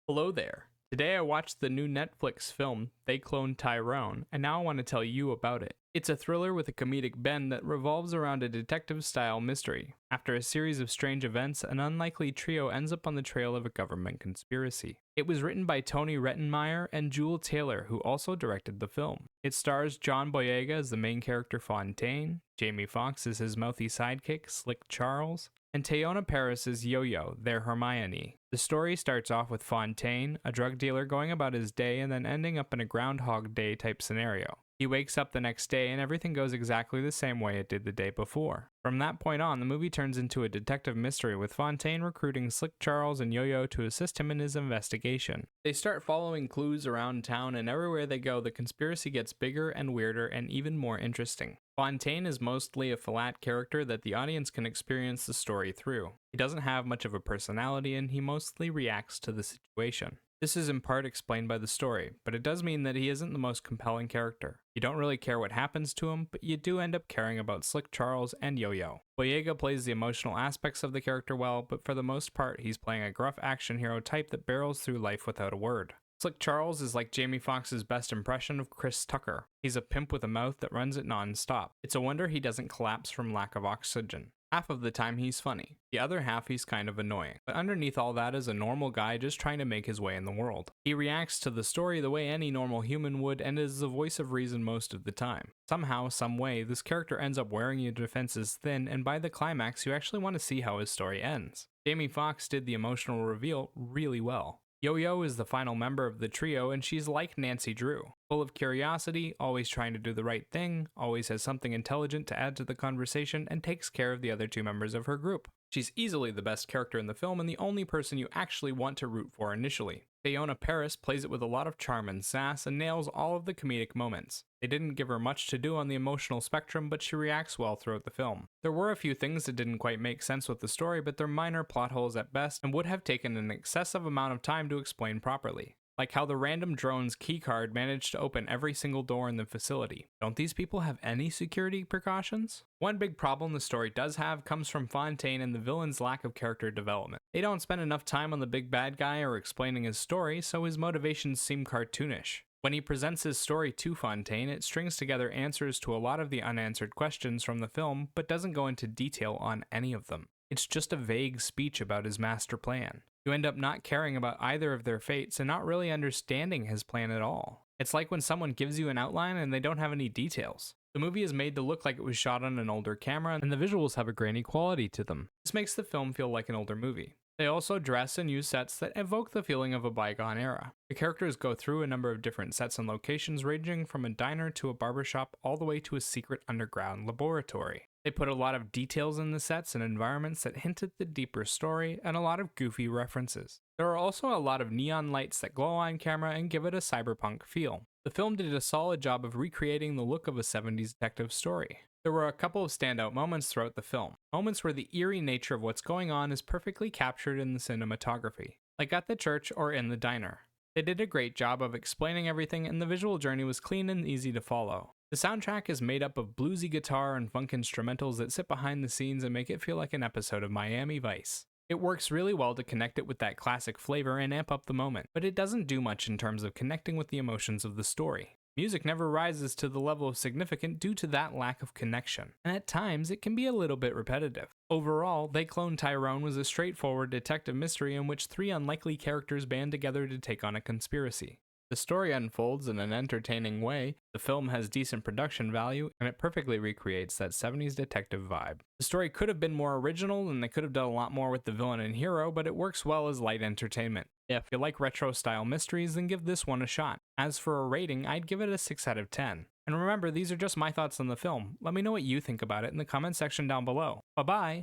Hello there. Today I watched the new Netflix film, They Cloned Tyrone, and now I want to tell you about it. It's a thriller with a comedic bend that revolves around a detective-style mystery. After a series of strange events, an unlikely trio ends up on the trail of a government conspiracy. It was written by Tony Rettenmeyer and Jewel Taylor, who also directed the film. It stars John Boyega as the main character Fontaine, Jamie Foxx as his mouthy sidekick, Slick Charles, and Teyonah Parris as Yo-Yo, their Hermione. The story starts off with Fontaine, a drug dealer going about his day and then ending up in a Groundhog Day type scenario. He wakes up the next day and everything goes exactly the same way it did the day before. From that point on, the movie turns into a detective mystery with Fontaine recruiting Slick Charles and Yo-Yo to assist him in his investigation. They start following clues around town, and everywhere they go, the conspiracy gets bigger and weirder and even more interesting. Fontaine is mostly a flat character that the audience can experience the story through. He doesn't have much of a personality and he mostly reacts to the situation. This is in part explained by the story, but it does mean that he isn't the most compelling character. You don't really care what happens to him, but you do end up caring about Slick Charles and Yo-Yo. Boyega plays the emotional aspects of the character well, but for the most part he's playing a gruff action hero type that barrels through life without a word. Slick Charles is like Jamie Foxx's best impression of Chris Tucker. He's a pimp with a mouth that runs it non-stop. It's a wonder he doesn't collapse from lack of oxygen. Half of the time he's funny, the other half he's kind of annoying, but underneath all that is a normal guy just trying to make his way in the world. He reacts to the story the way any normal human would and is the voice of reason most of the time. Somehow, some way, this character ends up wearing your defenses thin, and by the climax you actually want to see how his story ends. Jamie Foxx did the emotional reveal really well. Yo-Yo is the final member of the trio, and she's like Nancy Drew. Full of curiosity, always trying to do the right thing, always has something intelligent to add to the conversation, and takes care of the other two members of her group. She's easily the best character in the film and the only person you actually want to root for initially. Teyonah Parris plays it with a lot of charm and sass and nails all of the comedic moments. They didn't give her much to do on the emotional spectrum, but she reacts well throughout the film. There were a few things that didn't quite make sense with the story, but they're minor plot holes at best and would have taken an excessive amount of time to explain properly. Like how the random drone's keycard managed to open every single door in the facility. Don't these people have any security precautions? One big problem the story does have comes from Fontaine and the villain's lack of character development. They don't spend enough time on the big bad guy or explaining his story, so his motivations seem cartoonish. When he presents his story to Fontaine, it strings together answers to a lot of the unanswered questions from the film, but doesn't go into detail on any of them. It's just a vague speech about his master plan. You end up not caring about either of their fates and not really understanding his plan at all. It's like when someone gives you an outline and they don't have any details. The movie is made to look like it was shot on an older camera, and the visuals have a grainy quality to them. This makes the film feel like an older movie. They also dress and use sets that evoke the feeling of a bygone era. The characters go through a number of different sets and locations ranging from a diner to a barbershop all the way to a secret underground laboratory. They put a lot of details in the sets and environments that hint at the deeper story and a lot of goofy references. There are also a lot of neon lights that glow on camera and give it a cyberpunk feel. The film did a solid job of recreating the look of a 70s detective story. There were a couple of standout moments throughout the film, moments where the eerie nature of what's going on is perfectly captured in the cinematography, like at the church or in the diner. They did a great job of explaining everything, and the visual journey was clean and easy to follow. The soundtrack is made up of bluesy guitar and funk instrumentals that sit behind the scenes and make it feel like an episode of Miami Vice. It works really well to connect it with that classic flavor and amp up the moment, but it doesn't do much in terms of connecting with the emotions of the story. Music never rises to the level of significant due to that lack of connection, and at times it can be a little bit repetitive. Overall, They Cloned Tyrone was a straightforward detective mystery in which three unlikely characters band together to take on a conspiracy. The story unfolds in an entertaining way, the film has decent production value, and it perfectly recreates that 70s detective vibe. The story could have been more original and they could have done a lot more with the villain and hero, but it works well as light entertainment. If you like retro-style mysteries, then give this one a shot. As for a rating, I'd give it a 6 out of 10. And remember, these are just my thoughts on the film. Let me know what you think about it in the comment section down below. Bye-bye!